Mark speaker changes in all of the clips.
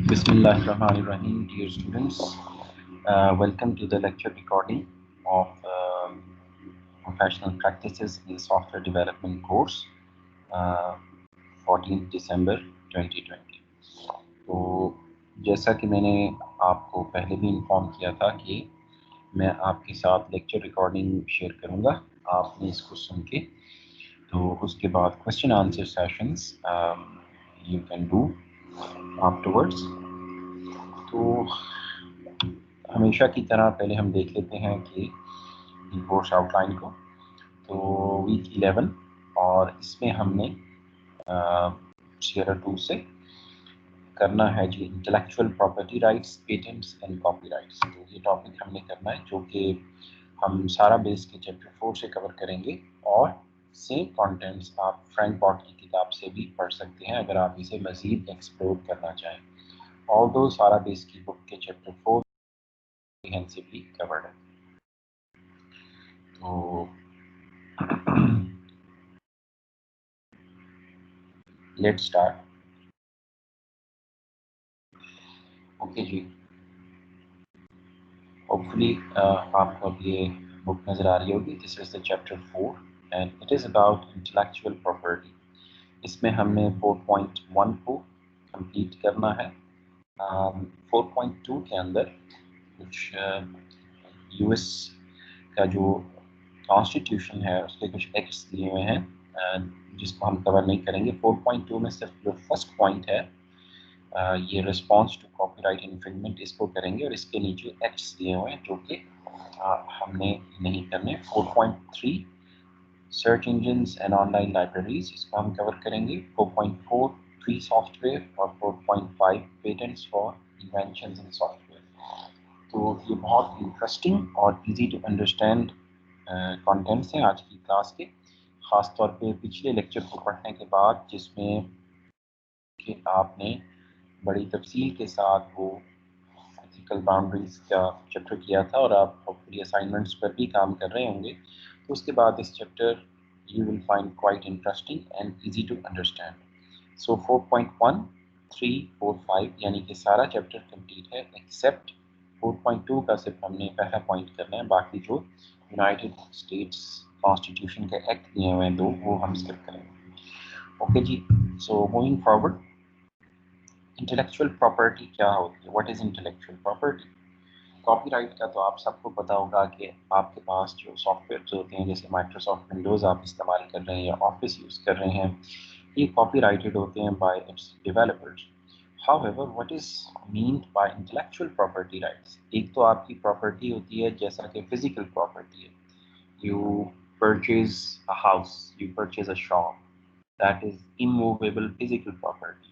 Speaker 1: Bismillahirrahmanirrahim, dear students. Welcome to the lecture recording of Professional Practices in Software Development course, 14 December 2020. तो जैसा कि मैंने आपको पहले भी इन्फॉर्म किया था कि मैं आपके साथ लेक्चर रिकॉर्डिंग शेयर करूंगा, आपने इसको सुन के तो उसके बाद question answer sessions you can do afterwards. तो हमेशा की तरह पहले हम देख लेते हैं कि कोर्स आउटलाइन को। तो वीक 11 और इसमें हमने शेयर 2 से करना है जी intellectual property rights, patents and copyrights. तो ये टॉपिक हमने करना है जो कि हम सारा बेस के चैप्टर 4 से कवर करेंगे और सेम कंटेंट्स आप फ्रैंक पॉट की किताब से भी पढ़ सकते हैं अगर आप इसे मज़ीद एक्सप्लोर करना चाहें। ऑल्दो सारा बेस की बुक के चैप्टर 4 comprehensively covered है। तो लेट्स स्टार्ट। ओके जी, होपफुली आपको अब ये बुक नज़र आ रही होगी। This is the chapter 4 and it is about intellectual property. इसमें हमने 4.1 को कंप्लीट करना है। 4.2 के अंदर कुछ यूएस का जो कॉन्स्टिट्यूशन है उसके कुछ एक्ट्स दिए हुए हैं जिसको हम कवर नहीं करेंगे। 4.2 में सिर्फ जो फर्स्ट पॉइंट है ये रिस्पॉन्स टू कॉपीराइट इन्फ्रिंजमेंट, इसको करेंगे और इसके नीचे एक्ट्स दिए हुए हैं जो कि हमने नहीं करने। 4.3 search engines and online libraries, इसको हम कवर करेंगे। 4.4 फ्री सॉफ्टवेयर और 4.5 patents for inventions in software. तो ये बहुत इंटरेस्टिंग और इजी टू अंडरस्टैंड कंटेंट्स हैं आज की क्लास के, ख़ास तौर पे पिछले लेक्चर को पढ़ने के बाद जिसमें कि आपने बड़ी तफसील के साथ वो एथिकल बाउंड्रीज का चैप्टर किया था और आप होपफुली असाइनमेंट्स पर भी काम कर रहे होंगे। तो उसके बाद इस chapter you will find quite interesting and easy to understand. So 4.1, 3, 4, 5 यानी कि सारा चैप्टर कंप्लीट है एक्सेप्ट 4.2 का सिर्फ हमने पहला पॉइंट करना है। बाकी जो यूनाइटेड स्टेट्स कॉन्स्टिट्यूशन के एक्ट दिए हुए हैं 2 वो हम स्किप करेंगे। ओके जी, so moving forward, intellectual property क्या होती है? What is intellectual property? Copyright का तो आप सबको पता होगा कि आपके पास जो सॉफ्टवेयर होते हैं जैसे माइक्रोसॉफ्ट विंडोज़ आप इस्तेमाल कर रहे हैं या ऑफिस यूज़ कर रहे हैं, ये कॉपीराइटेड होते हैं bye it's developers. However what is meant by intellectual property rights? एक तो आपकी प्रॉपर्टी होती है जैसा कि फिजिकल प्रॉपर्टी है, you purchase a house, you purchase a shop, that is immovable physical property.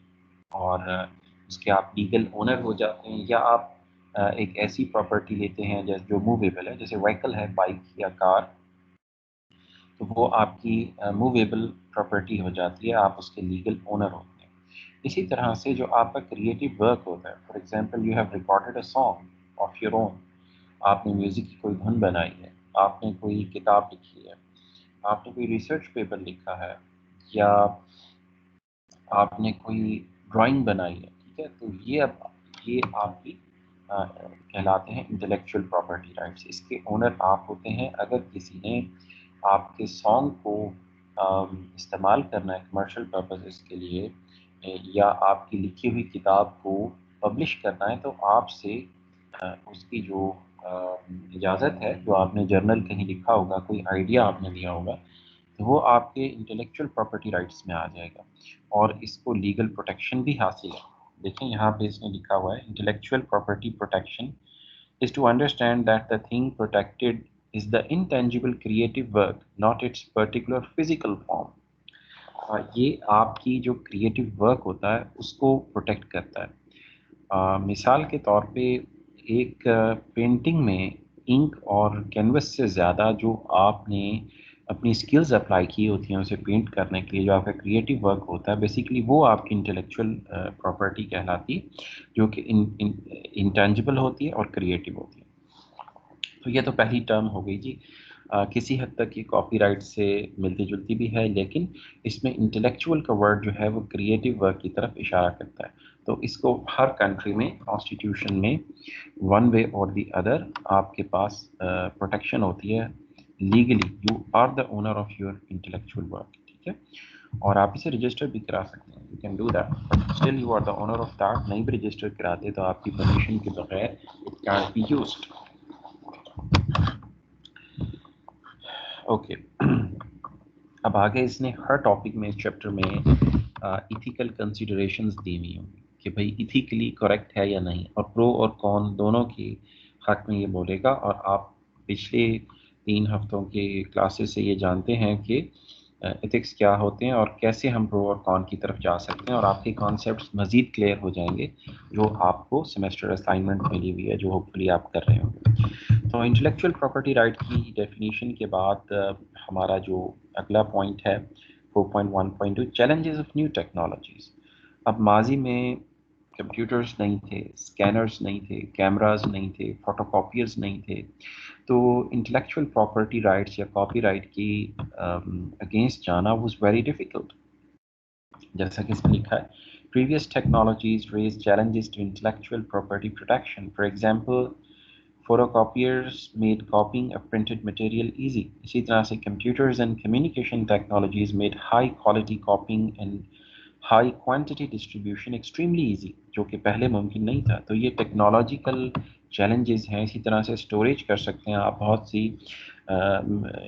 Speaker 1: और उसके आप लीगल ओनर हो जाते हैं। या आप एक ऐसी प्रॉपर्टी लेते हैं जैसे जो मूवेबल है, जैसे व्हीकल है, बाइक या कार, तो वो आपकी मूवेबल प्रॉपर्टी हो जाती है, आप उसके लीगल ओनर होते हैं। इसी तरह से जो आपका क्रिएटिव वर्क होता है, for example you have recorded a song of your own, आपने म्यूज़िक की कोई धुन बनाई है, आपने कोई किताब लिखी है, आपने कोई रिसर्च पेपर लिखा है या आपने कोई ड्राइंग बनाई है, ठीक है, तो ये आपकी कहलाते हैं इंटेलेक्चुअल प्रॉपर्टी राइट्स। इसके ओनर आप होते हैं। अगर किसी ने आपके सॉन्ग को इस्तेमाल करना है कमर्शियल पर्पसेस के लिए या आपकी लिखी हुई किताब को पब्लिश करना है तो आपसे उसकी जो इजाज़त है, जो आपने जर्नल कहीं लिखा होगा, कोई आइडिया आपने दिया होगा, तो वो आपके इंटेलेक्चुअल प्रॉपर्टी राइट्स में आ जाएगा और इसको लीगल प्रोटेक्शन भी हासिल है। देखें यहाँ पे इसने लिखा हुआ है intellectual property protection is to understand that the thing protected is the intangible creative work, not its particular physical form. ये आपकी जो क्रिएटिव वर्क होता है उसको प्रोटेक्ट करता है। मिसाल के तौर पे एक पेंटिंग में इंक और कैनवस से ज़्यादा जो आपने अपनी स्किल्स अप्लाई की होती हैं उसे पेंट करने के लिए, जो आपका क्रिएटिव वर्क होता है, बेसिकली वो आपकी इंटेलेक्चुअल प्रॉपर्टी कहलाती है, जो कि इंटेंजिबल होती है और क्रिएटिव होती है। तो ये तो पहली टर्म हो गई जी। किसी हद तक ये कॉपी राइट से मिलती जुलती भी है, लेकिन इसमें इंटेलेक्चुअल का वर्ड जो है वो क्रिएटिव वर्क की तरफ इशारा करता है। तो इसको हर कंट्री में कॉन्स्टिट्यूशन में वन वे और दी अदर आपके पास प्रोटेक्शन होती है। Legally you are the owner of your intellectual work, ठीक है, और आप इसे रजिस्टर भी करा सकते हैं, you can do that, but still you are the owner of that. नहीं भी रजिस्टर कराते तो आपकी परमिशन के बगैर it can be used. Okay, अब आगे इसने हर टॉपिक में इस चैप्टर में इथिकल कंसिडरेशंस दी हुई होंगी कि भाई इथिकली करेक्ट है या नहीं, और प्रो और कॉन दोनों के हक में ये बोलेगा। और आप पिछले 3 हफ्तों के क्लासेस से ये जानते हैं कि एथिक्स क्या होते हैं और कैसे हम प्रो और कॉन की तरफ जा सकते हैं, और आपके कॉन्सेप्ट्स मज़ीद क्लियर हो जाएंगे जो आपको सेमेस्टर असाइनमेंट मिली हुई है, जो होपफुली आप कर रहे होंगे। तो इंटेलेक्चुअल प्रॉपर्टी राइट की डेफिनेशन के बाद हमारा जो अगला पॉइंट है 4.1.2 चैलेंजेस ऑफ न्यू टेक्नोलॉजीज। अब माजी में कंप्यूटर्स नहीं थे, स्कैनर्स नहीं थे, कैमरास नहीं थे, फोटोकॉपियर्स नहीं थे, तो इंटेलेक्चुअल प्रॉपर्टी राइट्स या कॉपी राइट की अगेंस्ट जाना वाज वेरी डिफ़िकल्ट। जैसा कि इसमें लिखा है, previous technologies raise challenges to intellectual property protection. For example, photocopiers made copying of printed material easy. इसी तरह से computers and communication technologies made high quality copying and high quantity distribution extremely easy, जो कि पहले मुमकिन नहीं था। तो ये टेक्नोलॉजिकल चैलेंजेस हैं। इसी तरह से स्टोरेज कर सकते हैं आप बहुत सी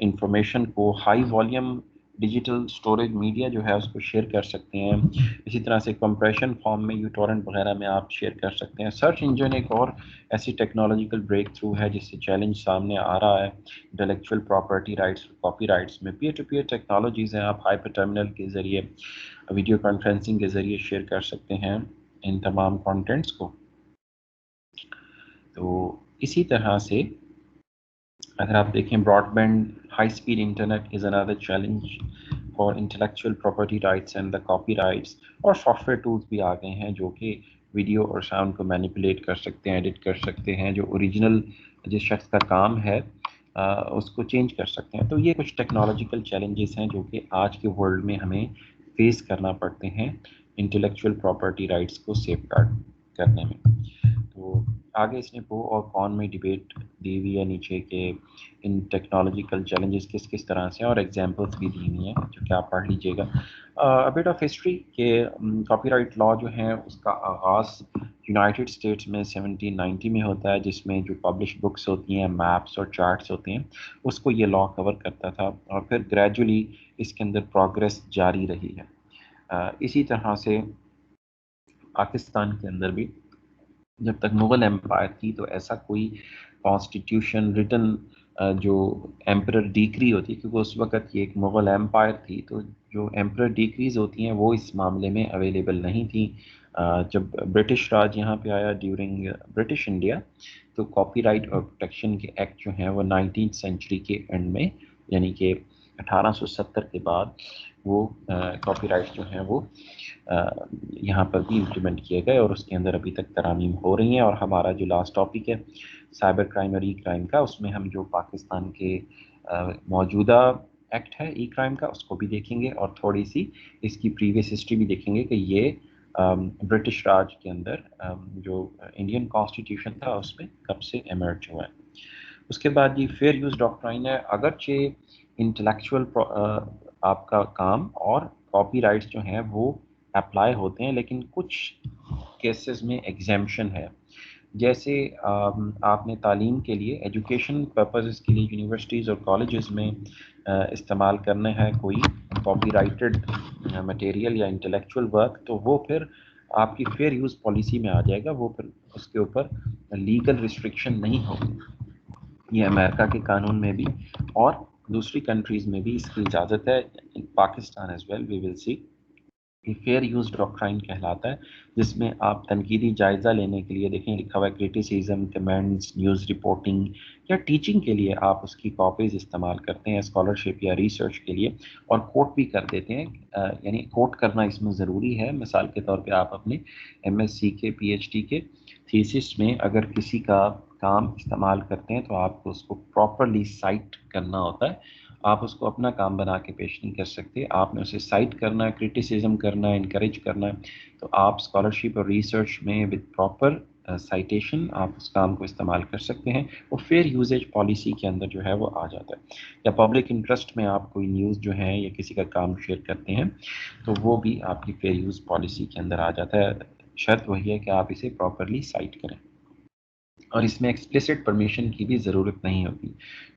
Speaker 1: इंफॉर्मेशन को, high volume digital storage media जो है उसको शेयर कर सकते हैं। इसी तरह से कंप्रेशन फॉर्म में यूटोरेंट वगैरह में आप शेयर कर सकते हैं। सर्च इंजन एक और ऐसी टेक्नोलॉजिकल ब्रेक थ्रू है जिससे चैलेंज सामने आ रहा है intellectual property rights, copy rights में। पीयर टू पीयर टेक्नोलॉजीज़ हैं, आप हाइपर टर्मिनल के ज़रिए, वीडियो कॉन्फ्रेंसिंग के ज़रिए शेयर कर सकते हैं इन तमाम कंटेंट्स को। तो इसी तरह से अगर आप देखें, broadband high speed internet is another challenge for intellectual property rights and the copy rights. और सॉफ्टवेयर टूल्स भी आ गए हैं जो कि वीडियो और साउंड को मैनिपुलेट कर सकते हैं, एडिट कर सकते हैं, जो ओरिजिनल जिस शख्स का काम है उसको चेंज कर सकते हैं। तो ये कुछ टेक्नोलॉजिकल चैलेंजेस हैं जो कि आज के वर्ल्ड में हमें फेस करना पड़ते हैं इंटेलेक्चुअल प्रॉपर्टी राइट्स को सेफगार्ड करने में। तो आगे इसने प्रो और कॉन में डिबेट दी हुई है नीचे के इन टेक्नोलॉजिकल चैलेंजेस किस किस तरह से, और एग्जांपल्स भी दी हुई हैं जो कि आप पढ़ लीजिएगा। अ बिट ऑफ हिस्ट्री के कॉपीराइट लॉ जो है उसका आगाज़ यूनाइटेड स्टेट्स में 1790 में होता है, जिसमें जो पब्लिश बुक्स होती हैं, मैप्स और चार्ट्स होते हैं, उसको ये लॉ कवर करता था, और फिर ग्रेजुअली इसके अंदर प्रोग्रेस जारी रही है। इसी तरह से पाकिस्तान के अंदर भी जब तक मुग़ल एम्पायर थी तो ऐसा कोई कॉन्स्टिट्यूशन रिटन जो एम्परर डिक्री होती है, क्योंकि उस वक़्त ये एक मुग़ल एम्पायर थी, तो जो एम्परर डिक्रीज़ होती हैं वो इस मामले में अवेलेबल नहीं थी। जब ब्रिटिश राज यहाँ पे आया ड्यूरिंग ब्रिटिश इंडिया, तो कॉपीराइट और प्रोटेक्शन के एक्ट जो हैं वो 19th सेंचुरी के एंड में, यानी कि 1870 के बाद वो कॉपीराइट जो हैं वो यहाँ पर भी इम्प्लीमेंट किए गए, और उसके अंदर अभी तक तरामीम हो रही हैं। और हमारा जो लास्ट टॉपिक है साइबर क्राइम और ई क्राइम का, उसमें हम जो पाकिस्तान के मौजूदा एक्ट है ई क्राइम का उसको भी देखेंगे, और थोड़ी सी इसकी प्रीवियस हिस्ट्री भी देखेंगे कि ये ब्रिटिश राज के अंदर जो इंडियन कॉन्स्टिट्यूशन था उसमें कब से एमर्ज हुआ है। उसके बाद ये फेयर यूज़ डॉक्ट्राइन है। अगरचे इंटेलेक्चुअल आपका काम और कॉपीराइट्स जो हैं वो अप्लाई होते हैं, लेकिन कुछ केसेस में एग्जेम्पशन है। जैसे आपने तालीम के लिए, एजुकेशन पर्पसेस के लिए यूनिवर्सिटीज़ और कॉलेजेस में इस्तेमाल करना है कोई कॉपीराइटेड मटेरियल या इंटेलेक्चुअल वर्क, तो वो फिर आपकी फेयर यूज़ पॉलिसी में आ जाएगा, वो फिर उसके ऊपर लीगल रिस्ट्रिक्शन नहीं होगी। ये अमेरिका के कानून में भी और दूसरी कंट्रीज़ में भी इसकी इजाज़त है। In Pakistan as well we will see. ये फेयर यूज़ डॉक्ट्राइन कहलाता है, जिसमें आप तनकीदी जायज़ा लेने के लिए, देखें लिखा हुआ है क्रिटिसिज्म, कमेंट्स, न्यूज़ रिपोर्टिंग या टीचिंग के लिए आप उसकी कॉपीज़ इस्तेमाल करते हैं, स्कॉलरशिप या रिसर्च के लिए, और कोट भी कर देते हैं। यानी कोट करना इसमें ज़रूरी है। मिसाल के तौर पे आप अपने एमएससी के, पीएचडी के थीसिस में अगर किसी का کام استعمال کرتے ہیں تو آپ کو اس کو پراپرلی سائٹ کرنا ہوتا ہے. آپ اس کو اپنا کام بنا کے پیش نہیں کر سکتے, آپ نے اسے سائٹ کرنا ہے, کرٹیسزم کرنا ہے, انکریج کرنا ہے. تو آپ اسکالرشپ اور ریسرچ میں وتھ پراپر سائٹیشن آپ اس کام کو استعمال کر سکتے ہیں. وہ فیئر یوزیج پالیسی کے اندر جو ہے وہ آ جاتا ہے. یا پبلک انٹرسٹ میں آپ کوئی نیوز جو ہے یا کسی کا کام شیئر کرتے ہیں تو وہ بھی آپ کی فیئر یوز پالیسی کے اندر آ جاتا ہے. شرط وہی ہے کہ آپ اسے پراپرلی سائٹ کریں, اور اس میں ایکسپلیسٹ پرمیشن کی بھی ضرورت نہیں ہوتی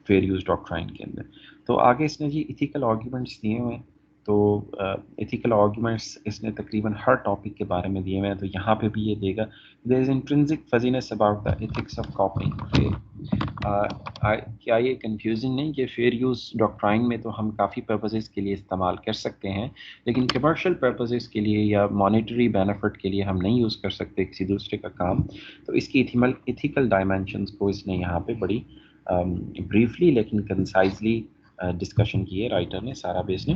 Speaker 1: فیئر یوز ڈاکٹرائن کے اندر. تو آگے اس نے جی ایتھیکل آرگیومنٹس دیے ہوئے ہیں. تو ایتھیکل آرگیومنٹس اس نے تقریباً ہر ٹاپک کے بارے میں دیے ہوئے ہیں. تو یہاں پہ بھی یہ دے گا there is intrinsic fairness about the ethics of copying. کیا یہ کنفیوزنگ نہیں کہ فیئر یوز ڈاکٹرائن میں تو ہم کافی پرپزز کے لیے استعمال کر سکتے ہیں, لیکن کمرشل پرپزز کے لیے یا مانیٹری بینیفٹ کے لیے ہم نہیں یوز کر سکتے کسی دوسرے کا کام. تو اس کی ایتھیکل ڈائمینشنز کو اس نے یہاں پہ بڑی بریفلی لیکن کنسائزلی ڈسکشن کی ہے رائٹر نے, سارا بیس نے,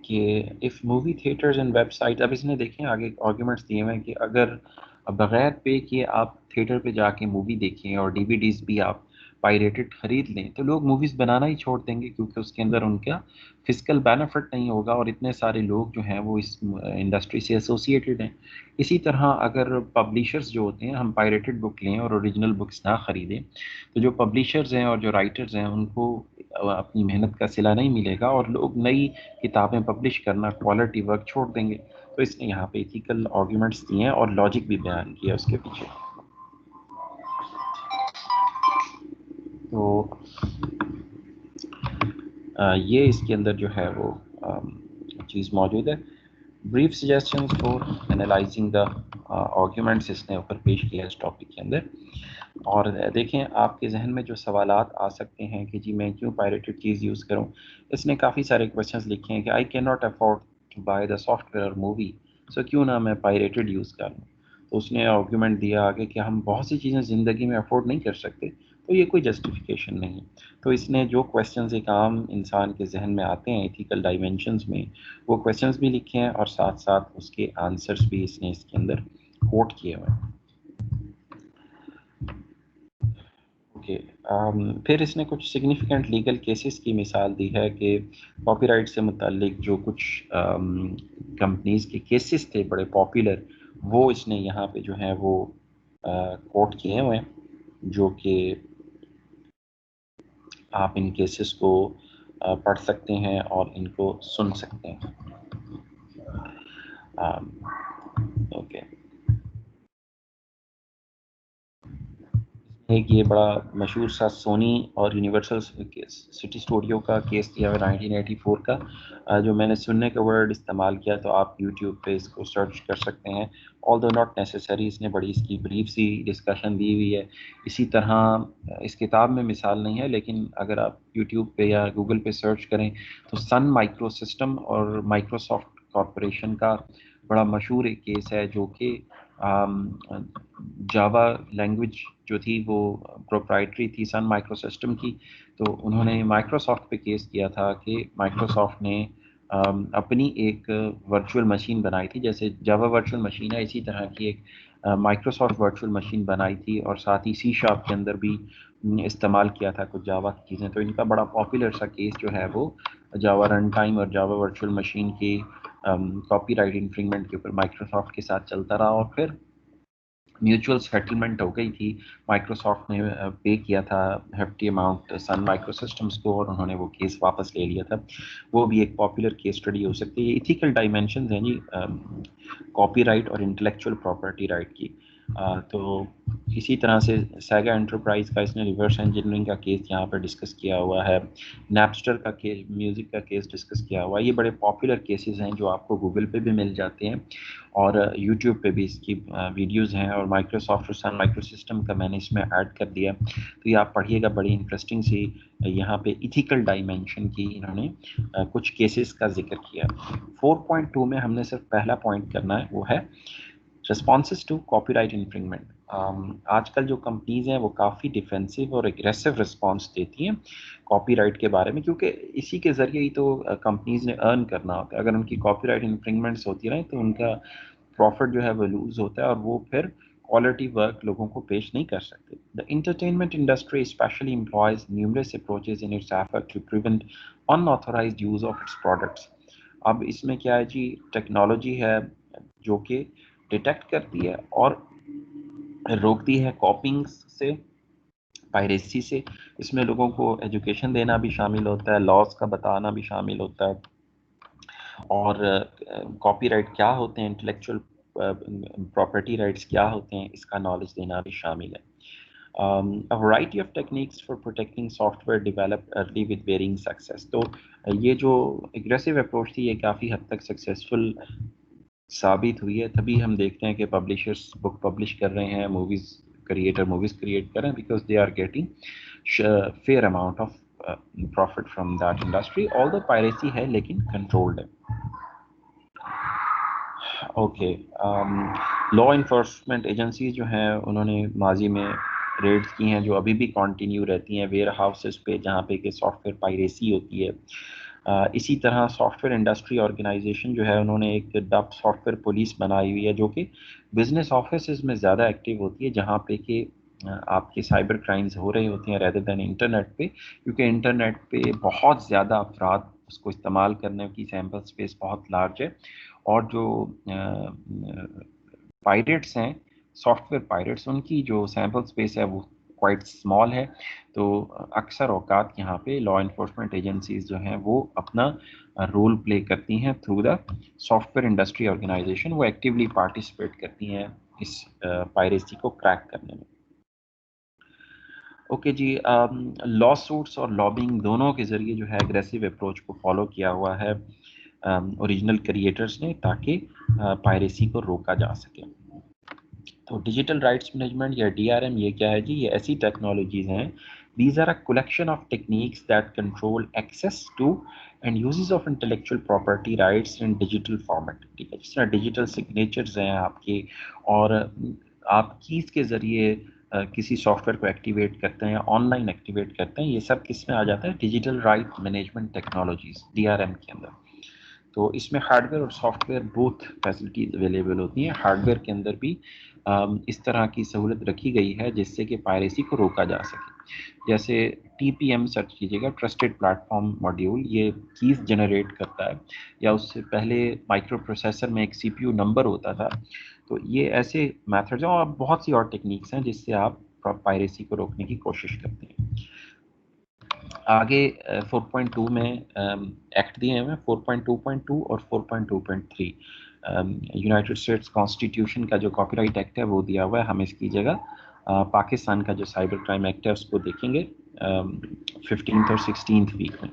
Speaker 1: کہ of movie theaters and website. اب اس نے دیکھیں آگے آرگیومنٹس دیے ہوئے ہیں کہ اگر بغیر پے کیے آپ تھیٹر پہ جا کے مووی دیکھیں اور ڈی وی ڈیز بھی آپ پائریٹڈ خرید لیں تو لوگ موویز بنانا ہی چھوڑ دیں گے, کیونکہ اس کے اندر ان کا فزیکل بینیفٹ نہیں ہوگا, اور اتنے سارے لوگ جو ہیں وہ اس انڈسٹری سے ایسوسیٹڈ ہیں. اسی طرح اگر پبلیشرز جو ہوتے ہیں, ہم پائریٹڈ بک لیں اور اوریجنل بکس نہ خریدیں تو جو پبلیشرز ہیں اور جو رائٹرز ہیں ان کو اپنی محنت کا صلہ نہیں ملے گا, اور لوگ نئی کتابیں پبلش کرنا, کوالٹی ورک چھوڑ دیں گے. تو اس نے یہاں پہ ایتھیکل آرگیومنٹس دیے ہیں اور لاجک بھی بیان کیا اس کے پیچھے. تو یہ اس کے اندر جو ہے وہ چیز موجود ہے. بریف سجیشنز فور انالائزنگ دا آرگیومنٹس اس نے اوپر پیش کیا اس ٹاپک کے اندر. اور دیکھیں آپ کے ذہن میں جو سوالات آ سکتے ہیں کہ جی میں کیوں پائریٹڈ چیز یوز کروں. اس نے کافی سارے کویشچنز لکھے ہیں کہ I can not afford to buy the software اور مووی, سو کیوں نہ میں پائریٹڈ یوز کروں. تو اس نے آرگیومنٹ دیا آگے کہ ہم بہت سی چیزیں زندگی میں افورڈ نہیں کر سکتے, تو یہ کوئی جسٹیفیکیشن نہیں. تو اس نے جو کویشچنز ایک عام انسان کے ذہن میں آتے ہیں ایتھیکل ڈائمینشنز میں, وہ کویشچنز بھی لکھے ہیں اور ساتھ ساتھ اس کے آنسرز بھی اس نے اس کے اندر کوٹ کیے ہوئے ہیں. اوکے, پھر اس نے کچھ سگنیفیکنٹ لیگل کیسز کی مثال دی ہے کہ کاپی رائٹ سے متعلق جو کچھ کمپنیز کے کیسز تھے بڑے پاپولر, وہ اس نے یہاں پہ جو ہیں وہ کوٹ کیے ہوئے ہیں, جو کہ آپ ان کیسز کو پڑھ سکتے ہیں اور ان کو سن سکتے ہیں. اوکے, ایک یہ بڑا مشہور سا سونی اور یونیورسل سٹی اسٹوڈیو کا کیس دیا ہوا 1984 کا, جو میں نے سننے کا ورڈ استعمال کیا, تو آپ یوٹیوب پہ اس کو سرچ کر سکتے ہیں. آل دو ناٹ نیسیسری, اس نے بڑی اس کی بریف سی ڈسکشن دی ہوئی ہے. اسی طرح اس کتاب میں مثال نہیں ہے, لیکن اگر آپ یوٹیوب پہ یا گوگل پہ سرچ کریں تو سن مائکرو سسٹم اور مائکروسافٹ کارپوریشن کا بڑا مشہور ایک کیس ہے, جو کہ جاوا لینگویج جو تھی وہ پروپرائٹری تھی سن مائکرو سسٹم کی. تو انہوں نے مائکروسافٹ پہ کیس کیا تھا کہ مائکروسافٹ نے اپنی ایک ورچوئل مشین بنائی تھی, جیسے جاوا ورچوئل مشین ہے اسی طرح کی ایک مائکروسافٹ ورچوئل مشین بنائی تھی, اور ساتھ ہی سی شارپ کے اندر بھی استعمال کیا تھا کچھ جاوا کی چیزیں. تو ان کا بڑا پاپولر سا کیس جو ہے وہ جاوا رن ٹائم اور جاوا ورچوئل مشین کی کاپی رائٹ انفرنگمنٹ کے اوپر مائکروسافٹ کے ساتھ چلتا رہا, اور پھر میوچول سیٹلمنٹ ہو گئی تھی. مائکروسافٹ نے پے کیا تھا ہیفٹی اماؤنٹ سن مائکرو سسٹمز کو, اور انہوں نے وہ کیس واپس لے لیا تھا. وہ بھی ایک پاپولر کیس اسٹڈی ہو سکتی ہے. یہ ایتھیکل ڈائمینشنز ہیں جی کاپی رائٹ اور انٹلیکچوئل پراپرٹی رائٹ کی. تو اسی طرح سے سیگا انٹرپرائز کا اس نے ریورس انجینئرنگ کا کیس یہاں پر ڈسکس کیا ہوا ہے. نیپسٹر کا کیس, میوزک کا کیس ڈسکس کیا ہوا ہے. یہ بڑے پاپولر کیسز ہیں جو آپ کو گوگل پہ بھی مل جاتے ہیں, اور یوٹیوب پہ بھی اس کی ویڈیوز ہیں, اور مائکروسافٹ اور سن مائکرو سسٹم کا میں نے اس میں ایڈ کر دیا. تو یہ آپ پڑھیے گا, بڑی انٹرسٹنگ سی یہاں پہ ایتھیکل ڈائمینشن کی انہوں نے کچھ کیسز کا ذکر کیا. 4.2 میں ہم نے صرف پہلا پوائنٹ کرنا ہے, وہ ہے رسپانسز ٹو کاپی رائٹ انفرنگمنٹ. آج کل جو کمپنیز ہیں وہ کافی ڈیفینسو اور اگریسو رسپانس دیتی ہیں کاپی رائٹ کے بارے میں, کیونکہ اسی کے ذریعے ہی تو کمپنیز نے ارن کرنا ہوتا ہے. اگر ان کی کاپی رائٹ انفرنگمنٹس ہوتی رہیں تو ان کا پروفٹ جو ہے وہ لوز ہوتا ہے, اور وہ پھر quality work लोगों को पेश नहीं कर सकते. The entertainment industry especially employs numerous approaches in its effort to prevent unauthorized use of its products. अब इसमें क्या है जी, टेक्नोलॉजी है जो कि डिटेक्ट करती है और रोकती है कॉपिंग से, पायरेसी से. इसमें लोगों को एजुकेशन देना भी शामिल होता है, लॉज का बताना भी शामिल होता है, और कॉपीराइट क्या होते हैं, इंटेलेक्चुअल प्रॉपर्टी राइट्स क्या होते हैं, इसका नॉलेज देना भी शामिल है. A variety of techniques for protecting software developed early with varying success. तो ये जो एग्रेसिव अप्रोच थी ये काफ़ी हद तक सक्सेसफुल साबित हुई है. तभी हम देखते हैं कि पब्लिशर्स बुक पब्लिश कर रहे हैं, मूवीज़ क्रिएट कर रहे हैं, because they are getting fair amount of profit from that industry. Although piracy है लेकिन कंट्रोल्ड है. ओके, लॉ इन्फोर्समेंट एजेंसीज जो हैं उन्होंने माजी में रेड्स की हैं जो अभी भी कंटिन्यू रहती हैं वेयर हाउसेस पे जहाँ पे कि सॉफ्टवेयर पायरेसी होती है. इसी तरह सॉफ्टवेयर इंडस्ट्री ऑर्गेनाइजेशन जो है उन्होंने एक डब सॉफ्टवेयर पुलिस बनाई हुई है जो कि बिजनेस ऑफिस में ज़्यादा एक्टिव होती है, जहाँ पे कि आपके साइबर क्राइम्स हो रहे होते हैं रेदर देन इंटरनेट पे, क्योंकि इंटरनेट पे बहुत ज़्यादा अफराद उसको इस्तेमाल करने की सैम्पल स्पेस बहुत लार्ज है. और जो पायरेट्स हैं, सॉफ्टवेयर पायरेट्स, उनकी जो सैम्पल स्पेस है वो क्वाइट स्मॉल है. तो अक्सर औकात यहाँ पे लॉ इन्फोर्समेंट एजेंसीज जो हैं वो अपना रोल प्ले करती हैं through the software industry organization. वो एक्टिवली पार्टिसिपेट करती हैं इस पायरेसी को क्रैक करने में. ओके जी, लॉ सूट्स और लॉबिंग दोनों के ज़रिए जो है एग्रेसिव अप्रोच को फॉलो किया हुआ है ओरिजिनल क्रिएटर्स ने, ताकि पायरेसी को रोका जा सके. तो डिजिटल राइट्स मैनेजमेंट या DRM ये क्या है जी, ये ऐसी टेक्नोलॉजीज हैं, these are a collection of techniques that control access to and uses of intellectual property rights in digital format. ठीक है, जिस तरह डिजिटल सिग्नेचर्स हैं आपके, और आप कीज के ज़रिए किसी सॉफ्टवेयर को एक्टिवेट करते हैं या ऑनलाइन एक्टिवेट करते हैं, ये सब किस में आ जाता है, digital right management technologies DRM के अंदर. तो इसमें हार्डवेयर और सॉफ्टवेयर बोथ फैसिलिटीज़ अवेलेबल होती हैं. हार्डवेयर के अंदर भी इस तरह की सहूलत रखी गई है जिससे कि पायरेसी को रोका जा सके. जैसे TPM सर्च कीजिएगा, ट्रस्टेड प्लेटफॉर्म मॉड्यूल, ये कीज़ जनरेट करता है, या उससे पहले माइक्रो प्रोसेसर में एक CPU नंबर होता था. तो ये ऐसे मेथड्स हैं और बहुत सी और टेक्निक्स हैं जिससे आप पायरेसी को रोकने की कोशिश करते हैं. आगे 4.2 में एक्ट दिए हैं 4.2.2 और 4.2.3. यूनाइटेड स्टेट्स कॉन्स्टिट्यूशन का जो कॉपीराइट एक्ट है वो दिया हुआ है. हम इसकी जगह पाकिस्तान का जो साइबर क्राइम एक्ट है उसको देखेंगे 15th और 16th वीक में.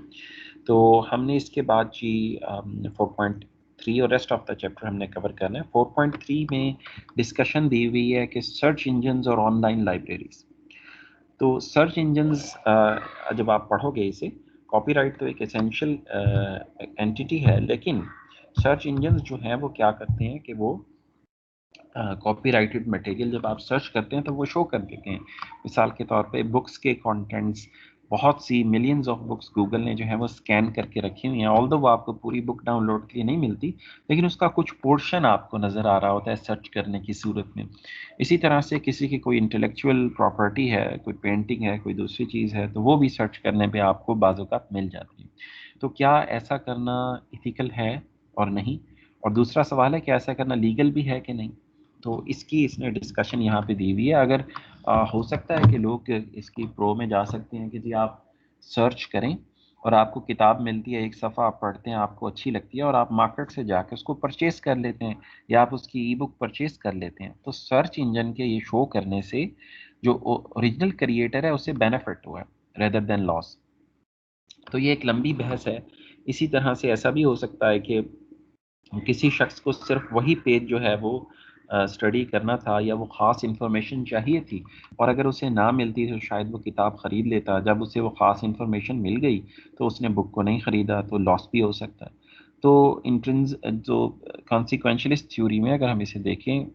Speaker 1: तो हमने इसके बाद जी 4.3 और रेस्ट ऑफ द चैप्टर हमने कवर करना है. 4.3 में डिस्कशन दी हुई है कि सर्च इंजन्स और ऑनलाइन लाइब्रेरीज. तो सर्च इंजन्स जब आप पढ़ोगे इसे, कॉपीराइट तो एक एसेंशियल एंटिटी है, लेकिन सर्च इंजन्स जो हैं वो क्या करते हैं कि वो कॉपीराइटेड मटेरियल जब आप सर्च करते हैं तो वो शो कर देते हैं. मिसाल के तौर पे बुक्स के कंटेंट्स, बहुत सी मिलियंस ऑफ बुक्स गूगल ने जो है वो स्कैन करके रखी हुई हैं. ऑल्दो वो आपको पूरी बुक डाउनलोड के लिए नहीं मिलती, लेकिन उसका कुछ पोर्शन आपको नज़र आ रहा होता है सर्च करने की सूरत में. इसी तरह से किसी की कोई इंटेलेक्चुअल प्रॉपर्टी है, कोई पेंटिंग है, कोई दूसरी चीज़ है, तो वो भी सर्च करने पर आपको बाज़-औक़ात मिल जाती है. तो क्या ऐसा करना इथिकल है और नहीं? और दूसरा सवाल है कि ऐसा करना लीगल भी है कि नहीं? तो इसकी इसने डिस्कशन यहाँ पे दी हुई है. अगर हो सकता है कि लोग इसकी प्रो में जा सकते हैं कि जी आप सर्च करें और आपको किताब मिलती है, एक सफ़ा आप पढ़ते हैं, आपको अच्छी लगती है और आप मार्केट से जाकर उसको परचेज़ कर लेते हैं या आप उसकी ई बुक परचेज़ कर लेते हैं. तो सर्च इंजन के ये शो करने से जो ओरिजिनल क्रिएटर है उसे बेनिफिट हुआ है रेदर देन लॉस. तो ये एक लंबी बहस है. इसी तरह से ऐसा भी हो सकता है कि किसी शख्स को सिर्फ वही पेज जो है वो स्टडी करना था या वो ख़ास इन्फॉर्मेशन चाहिए थी, और अगर उसे ना मिलती तो शायद वो किताब ख़रीद लेता. जब उसे वो ख़ास इन्फॉर्मेशन मिल गई तो उसने बुक को नहीं ख़रीदा, तो लॉस भी हो सकता है. तो इंट्रिंस जो कॉन्सिक्वेंशलिस्ट थ्योरी में अगर हम इसे देखें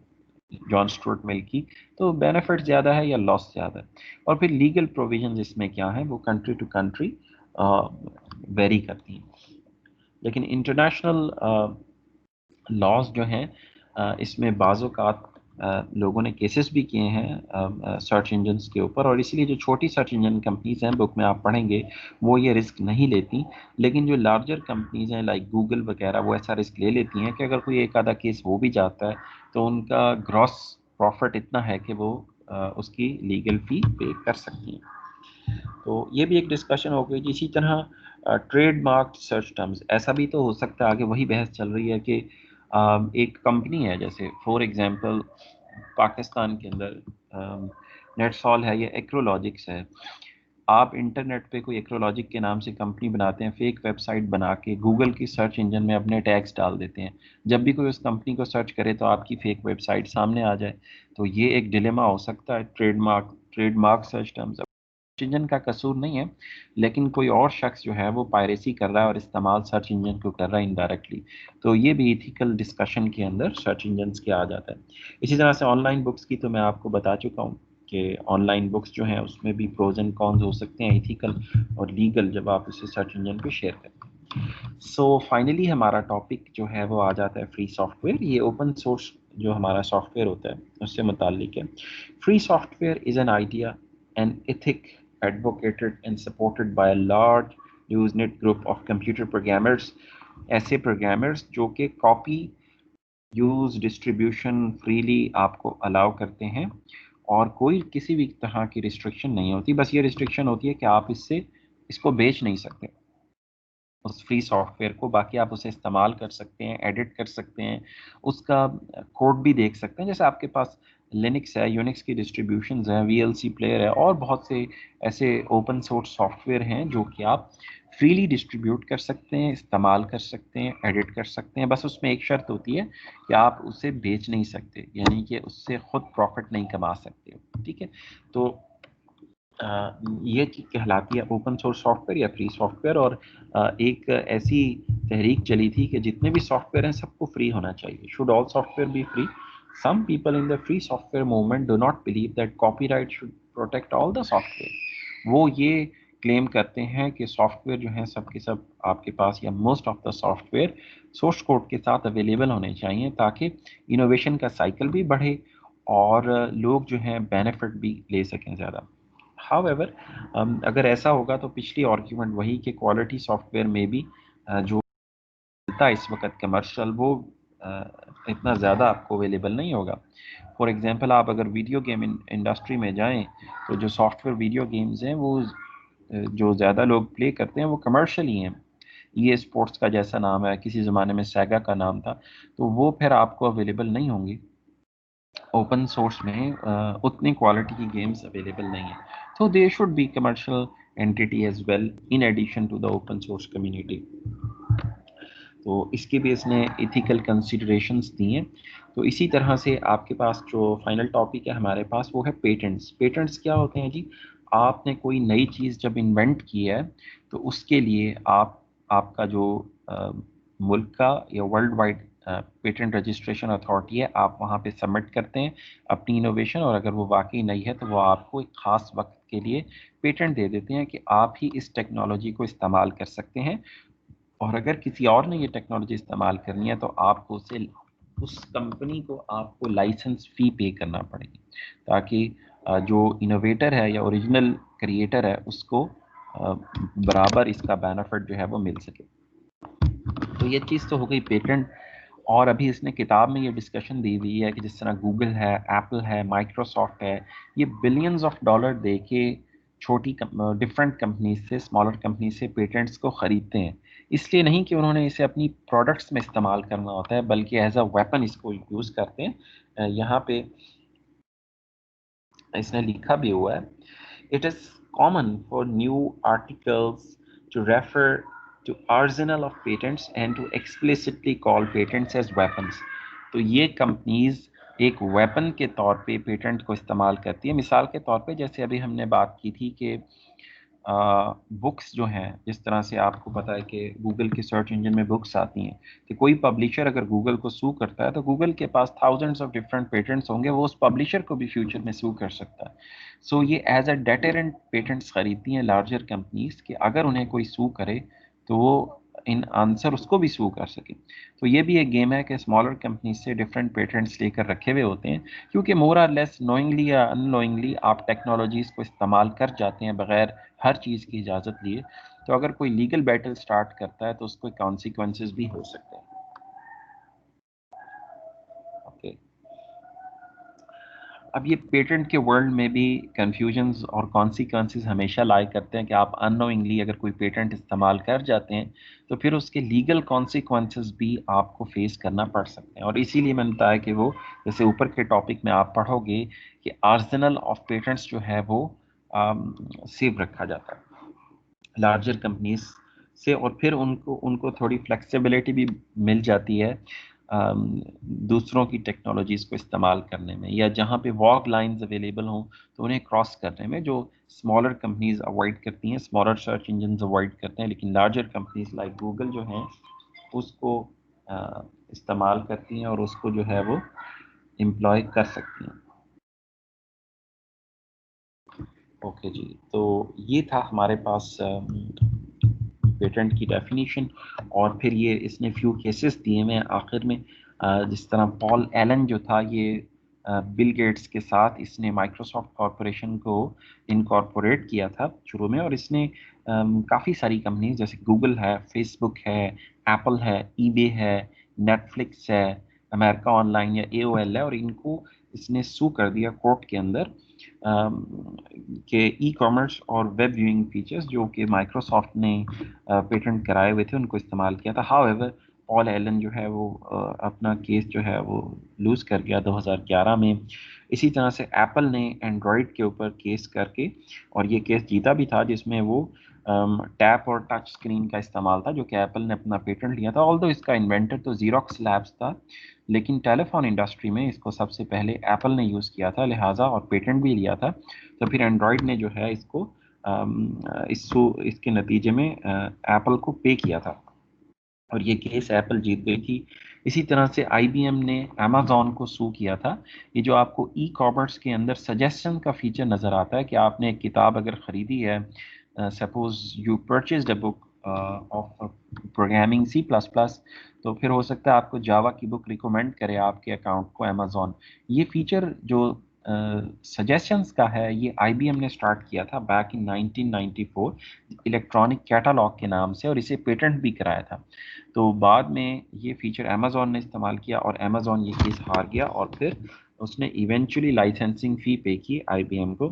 Speaker 1: जॉन स्टुअर्ट मिल की, तो बेनिफिट ज़्यादा है या लॉस ज़्यादा है. और फिर लीगल प्रोविजंस इसमें क्या हैं, वो कंट्री टू कंट्री वेरी करती हैं. लेकिन इंटरनेशनल लॉज जो हैं इसमें बाज़ औक़ात लोगों ने केसेस भी किए हैं सर्च इंजन्स के ऊपर, और इसीलिए जो छोटी सर्च इंजन कंपनीज हैं, बुक में आप पढ़ेंगे, वो ये रिस्क नहीं लेती। लेकिन जो लार्जर कंपनीज हैं लाइक गूगल वगैरह, वो ऐसा रिस्क ले लेती हैं कि अगर कोई एक आधा केस हो भी जाता है तो उनका ग्रॉस प्रॉफिट इतना है कि वो उसकी लीगल फी पे कर सकती हैं। तो ये भी एक डिस्कशन हो गई। इसी तरह ट्रेडमार्क सर्च टर्म्स, ऐसा भी तो हो सकता है, आगे वही बहस चल रही है कि एक कंपनी है, जैसे फॉर एग्जांपल पाकिस्तान के अंदर नेटसॉल है या एक्रोलॉजिक्स है। आप इंटरनेट पे कोई एक्रोलॉजिक के नाम से कंपनी बनाते हैं, फेक वेबसाइट बना के गूगल की सर्च इंजन में अपने टैग्स डाल देते हैं। जब भी कोई उस कंपनी को सर्च करे तो आपकी फेक वेबसाइट सामने आ जाए। तो ये एक डिलेमा हो सकता है ट्रेडमार्क सर्च टर्म्स। इंजन का कसूर नहीं है, लेकिन कोई और शख्स जो है वो पायरेसी कर रहा है और इस्तेमाल सर्च इंजन को कर रहा है इनडायरेक्टली। तो ये भी इथिकल डिस्कशन के अंदर सर्च इंजन के आ जाता है। इसी तरह से ऑनलाइन बुक्स की तो मैं आपको बता चुका हूँ कि ऑनलाइन बुक्स जो हैं उसमें भी प्रोज एंड कॉन्स हो सकते हैं, इथिकल और लीगल, जब आप उसे सर्च इंजन पे शेयर करते हैं। सो फाइनली हमारा टॉपिक जो है वो आ जाता है फ्री सॉफ्टवेयर। ये ओपन सोर्स जो हमारा सॉफ्टवेयर होता है उससे मुताल्लिक है। Free software is an idea an ethic advocated and supported by a large usenet group of computer programmers, ऐसे प्रोग्रामर्स जो कि कॉपी यूज डिस्ट्रीब्यूशन फ्रीली आपको अलाउ करते हैं, और कोई किसी भी तरह की रिस्ट्रिक्शन नहीं होती। बस ये रिस्ट्रिक्शन होती है कि आप इसको बेच नहीं सकते उस फ्री सॉफ्टवेयर को। बाकी आप उसे इस्तेमाल कर सकते हैं, एडिट कर सकते हैं, उसका कोड भी देख सकते हैं। जैसे आपके पास लिनक्स है, यूनिक्स की डिस्ट्रीब्यूशंस हैं, वीएलसी प्लेयर है, और बहुत से ऐसे ओपन सोर्स सॉफ्टवेयर हैं जो कि आप फ्रीली डिस्ट्रीब्यूट कर सकते हैं, इस्तेमाल कर सकते हैं, एडिट कर सकते हैं। बस उसमें एक शर्त होती है कि आप उसे बेच नहीं सकते, यानी कि उससे खुद प्रॉफिट नहीं कमा सकते। ठीक है, तो ये चीज़ कहलाती है ओपन सोर्स सॉफ्टवेयर या फ्री सॉफ्टवेयर। और एक ऐसी तहरीक चली थी कि जितने भी सॉफ्टवेयर हैं सबको फ्री होना चाहिए, should all software be free. Some people in the free software movement do not believe that copyright should protect all the software. वो ये क्लेम करते हैं कि सॉफ्टवेयर जो हैं सब के सब आपके पास, या most of the software source code के साथ अवेलेबल होने चाहिए, ताकि इनोवेशन का साइकिल भी बढ़े और लोग जो हैं बेनिफिट भी ले सकें ज़्यादा। हाउएवर, अगर ऐसा होगा तो पिछली आर्ग्यूमेंट वही कि क्वालिटी सॉफ्टवेयर में भी जो मिलता है इस वक्त कमर्शियल, वो इतना ज़्यादा आपको अवेलेबल नहीं होगा। फॉर एग्जांपल, आप अगर वीडियो गेम इंडस्ट्री में जाएं तो जो सॉफ्टवेयर वीडियो गेम्स हैं वो जो ज़्यादा लोग प्ले करते हैं वो कमर्शियल ही हैं। ये स्पोर्ट्स का जैसा नाम है, किसी ज़माने में सेगा का नाम था, तो वो फिर आपको अवेलेबल नहीं होंगी। ओपन सोर्स में उतनी क्वालिटी की गेम्स अवेलेबल नहीं है। तो they should be commercial entity as well in addition to the open source community. तो इसके भी इसने इथिकल कंसिडरेशंस दी हैं। तो इसी तरह से आपके पास जो फाइनल टॉपिक है हमारे पास, वो है पेटेंट्स। पेटेंट्स क्या होते हैं जी? आपने कोई नई चीज़ जब इन्वेंट की है तो उसके लिए आपका जो मुल्क का या world wide patent registration authority है, आप वहाँ पे सबमिट करते हैं अपनी इनोवेशन, और अगर वो वाकई नई है तो वो आपको एक ख़ास वक्त के लिए पेटेंट दे देते हैं कि आप ही इस टेक्नोलॉजी को इस्तेमाल कर सकते हैं। और अगर किसी और ने ये टेक्नोलॉजी इस्तेमाल करनी है तो आपको उसे उस कंपनी को आपको लाइसेंस फ़ी पे करना पड़ेगी, ताकि जो इनोवेटर है या ओरिजिनल क्रिएटर है उसको बराबर इसका बेनिफिट जो है वो मिल सके। तो ये चीज़ तो हो गई पेटेंट। और अभी इसने किताब में ये डिस्कशन दी हुई है कि जिस तरह गूगल है, एप्पल है, माइक्रोसॉफ्ट है, ये बिलियंस ऑफ डॉलर दे के छोटी डिफरेंट कंपनी से, स्मॉलर कंपनी से पेटेंट्स को ख़रीदते हैं। इसलिए नहीं कि उन्होंने इसे अपनी प्रोडक्ट्स में इस्तेमाल करना होता है, बल्कि एज अ वेपन इसको यूज़ करते हैं। यहाँ पे इसने लिखा भी हुआ है, it is common for new articles to refer to arsenal of patents and to explicitly call patents as weapons। तो ये कंपनीज एक वेपन के तौर पे पेटेंट को इस्तेमाल करती है। मिसाल के तौर पे जैसे अभी हमने बात की थी कि बुक्स जो हैं, जिस तरह से आपको पता है कि गूगल के सर्च इंजन में बुक्स आती हैं, तो कोई पब्लिशर अगर गूगल को सू करता है तो गूगल के पास थाउजेंड्स ऑफ डिफरेंट पेटेंट्स होंगे, वो उस पब्लिशर को भी फ्यूचर में सू कर सकता है। सो ये एज अ डेटरेंट पेटेंट्स खरीदती हैं लार्जर कंपनीज कि अगर उन्हें कोई सू करे तो वो इन आंसर उसको भी सू कर सके। तो ये भी एक गेम है कि स्मॉलर कंपनीज से डिफरेंट पेटेंट्स लेकर रखे हुए होते हैं, क्योंकि मोर और लेस नोइंगली या अननोइंगली आप टेक्नोलॉजीज़ को इस्तेमाल कर जाते हैं बगैर हर चीज़ की इजाज़त लिए। तो अगर कोई लीगल बैटल स्टार्ट करता है तो उसको कॉन्सिक्वेंसेस भी हो सकते हैं। ओके, अब ये पेटेंट के वर्ल्ड में भी कन्फ्यूजन्स और कॉन्सिक्वेंसेस हमेशा लाई करते हैं कि आप अननोइंगली अगर कोई पेटेंट इस्तेमाल कर जाते हैं तो फिर उसके लीगल कॉन्सिक्वेंसेस भी आपको फेस करना पड़ सकते हैं। और इसीलिए मैंने बताया कि वो जैसे ऊपर के टॉपिक में आप पढ़ोगे कि आर्सेनल ऑफ पेटेंट्स जो है वो सेव रखा जाता है लार्जर कंपनीज से, और फिर उनको उनको थोड़ी फ्लेक्सिबिलिटी भी मिल जाती है दूसरों की टेक्नोलॉजीज़ को इस्तेमाल करने में, या जहाँ पे वॉक लाइंस अवेलेबल हों तो उन्हें क्रॉस करने में, जो स्मॉलर कंपनीज अवॉइड करती हैं, स्मॉलर सर्च इंजन अवॉइड करते हैं, लेकिन लार्जर कंपनीज लाइक गूगल जो हैं उसको इस्तेमाल करती हैं और उसको जो है वो एम्प्लॉय कर सकती हैं। ओके जी, तो ये था हमारे पास पेटेंट की डेफिनेशन, और फिर ये इसने फ्यू केसेस दिए हुए हैं आखिर में। जिस तरह पॉल एलन जो था, ये बिल गेट्स के साथ इसने माइक्रोसॉफ्ट कॉरपोरेशन को इनकॉर्पोरेट किया था शुरू में, और इसने काफ़ी सारी कंपनीज जैसे गूगल है, फेसबुक है, एप्पल है, ईबे है, नेटफ्लिक्स है, अमेरिका ऑनलाइन या AOL है, और इनको इसने सू कर दिया कोर्ट के अंदर के ई कॉमर्स और वेब व्यूइंग फीचर्स जो कि माइक्रोसॉफ्ट ने पेटेंट कराए हुए थे उनको इस्तेमाल किया था। हाउएवर पॉल एलन जो है वो अपना केस जो है वो लूज़ कर गया 2011 में। इसी तरह से एप्पल ने एंड्रॉयड के ऊपर केस करके, और ये केस जीता भी था, जिसमें वो टैप और टच स्क्रीन का इस्तेमाल था जो कि एप्पल ने अपना पेटेंट लिया था। ऑल्दो इसका इन्वेंटर तो जीरोक्स लैब्स था, लेकिन टेलीफोन इंडस्ट्री में इसको सबसे पहले एप्पल ने यूज़ किया था, लिहाजा और पेटेंट भी लिया था। तो फिर एंड्रॉयड ने जो है इसको इसके नतीजे में एप्पल को पे किया था, और ये केस एप्पल जीत गई थी। इसी तरह से IBM ने अमेज़न को सू किया था। ये जो आपको ई कॉमर्स के अंदर सजेशन का फीचर नज़र आता है कि आपने एक किताब अगर ख़रीदी है, suppose you purchased a book of programming C++, तो फिर हो सकता है आपको जावा की बुक रिकमेंड करे आपके अकाउंट को अमेज़न। ये फीचर जो सजेशंस का है, ये IBM ने स्टार्ट किया था बैक इन 1994 इलेक्ट्रॉनिक कैटलॉग के नाम से, और इसे पेटेंट भी कराया था। तो बाद में ये फीचर अमेज़न ने इस्तेमाल किया और अमेज़न ये केस हार गया, और फिर उसने इवेंचुअली लाइसेंसिंग फ़ी पे की IBM को।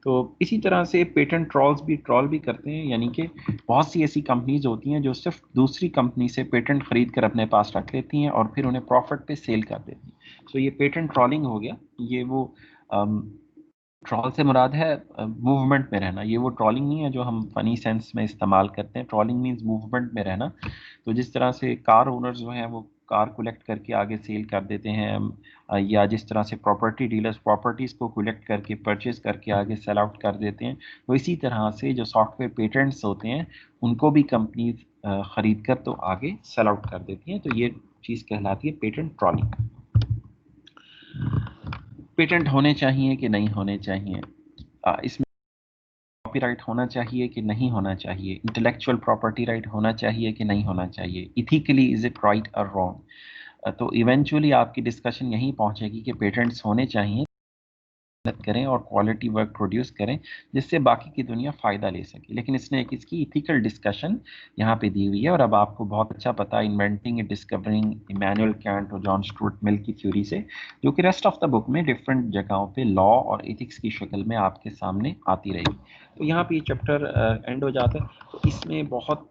Speaker 1: तो इसी तरह से पेटेंट ट्रॉल भी करते हैं, यानी कि बहुत सी ऐसी कंपनीज होती हैं जो सिर्फ दूसरी कंपनी से पेटेंट खरीद कर अपने पास रख लेती हैं और फिर उन्हें प्रॉफिट पे सेल कर देती हैं। सो ये पेटेंट ट्रॉलिंग हो गया। ये वो ट्रॉल से मुराद है मूवमेंट में रहना। ये वो ट्रॉलिंग नहीं है जो हम फनी सेंस में इस्तेमाल करते हैं। ट्रॉलिंग मीन्स मूवमेंट में रहना। तो जिस तरह से कार ओनर्स जो हैं वो कार कलेक्ट करके आगे सेल कर देते हैं, या जिस तरह से प्रॉपर्टी डीलर्स प्रॉपर्टीज़ को कलेक्ट करके परचेज करके आगे सेल आउट कर देते हैं, तो इसी तरह से जो सॉफ्टवेयर पेटेंट्स होते हैं उनको भी कंपनीज ख़रीद कर तो आगे सेल आउट कर देती हैं। तो ये चीज़ कहलाती है पेटेंट ट्रॉलिंग। पेटेंट होने चाहिए कि नहीं होने चाहिए, इसमें कॉपीराइट होना चाहिए कि नहीं होना चाहिए, इंटेलेक्चुअल प्रॉपर्टी राइट होना चाहिए कि नहीं होना चाहिए, इथिकली इज इट राइट और रॉन्ग। तो इवेंचुअली आपकी डिस्कशन यहीं पहुंचेगी कि पेटेंट्स होने चाहिए, मेहनत करें और क्वालिटी वर्क प्रोड्यूस करें जिससे बाकी की दुनिया फ़ायदा ले सके। लेकिन इसने एक इसकी इथिकल डिस्कशन यहाँ पे दी हुई है, और अब आपको बहुत अच्छा पता है इन्वेंटिंग डिस्कवरिंग इमैनुअल कैंट और जॉन स्टुअर्ट मिल की थ्योरी से, जो कि रेस्ट ऑफ द बुक में डिफरेंट जगहों पे लॉ और इथिक्स की शक्ल में आपके सामने आती रहेगी। तो यहाँ पे ये चैप्टर एंड हो जाता है। तो इसमें बहुत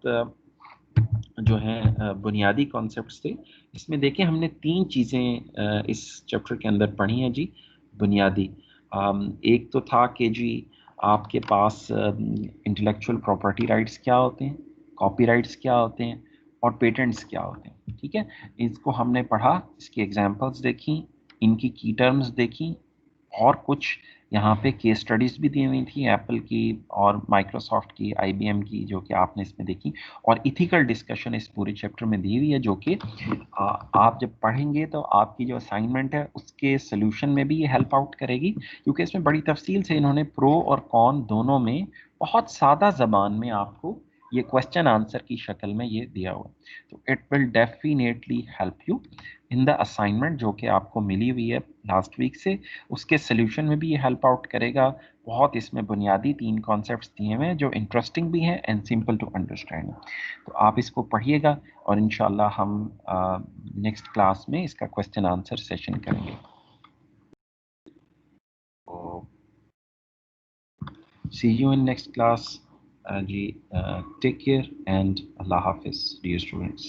Speaker 1: जो हैं बुनियादी कॉन्सेप्ट्स थे। इसमें देखें हमने 3 चीज़ें इस चैप्टर के अंदर पढ़ी हैं जी, बुनियादी। एक तो था कि जी आपके पास इंटेलेक्चुअल प्रॉपर्टी राइट्स क्या होते हैं, कॉपीराइट्स क्या होते हैं, और पेटेंट्स क्या होते हैं। ठीक है, इसको हमने पढ़ा, इसकी एग्जांपल्स देखी, इनकी की टर्म्स देखी, और कुछ यहाँ पे केस स्टडीज़ भी दी हुई थी एप्पल की और माइक्रोसॉफ्ट की, IBM की, जो कि आपने इसमें देखी, और इथिकल डिस्कशन इस पूरे चैप्टर में दी हुई है, जो कि आप जब पढ़ेंगे तो आपकी जो असाइनमेंट है उसके सोल्यूशन में भी ये हेल्प आउट करेगी, क्योंकि इसमें बड़ी तफसील से इन्होंने प्रो और कॉन दोनों में बहुत सादा ज़बान में आपको ये क्वेश्चन आंसर की शक्ल में ये दिया हुआ है। तो it will definitely help you in the assignment जो कि आपको मिली हुई है लास्ट वीक से, उसके सोल्यूशन में भी ये हेल्प आउट करेगा। बहुत इसमें बुनियादी 3 कॉन्सेप्ट्स दिए हुए हैं जो इंटरेस्टिंग भी हैं एंड सिंपल टू अंडरस्टैंड। तो आप इसको पढ़िएगा और इंशाल्लाह हम नेक्स्ट क्लास में इसका क्वेश्चन आंसर सेशन करेंगे। तो see you in next class. Ji, take care and Allah Hafiz, dear students.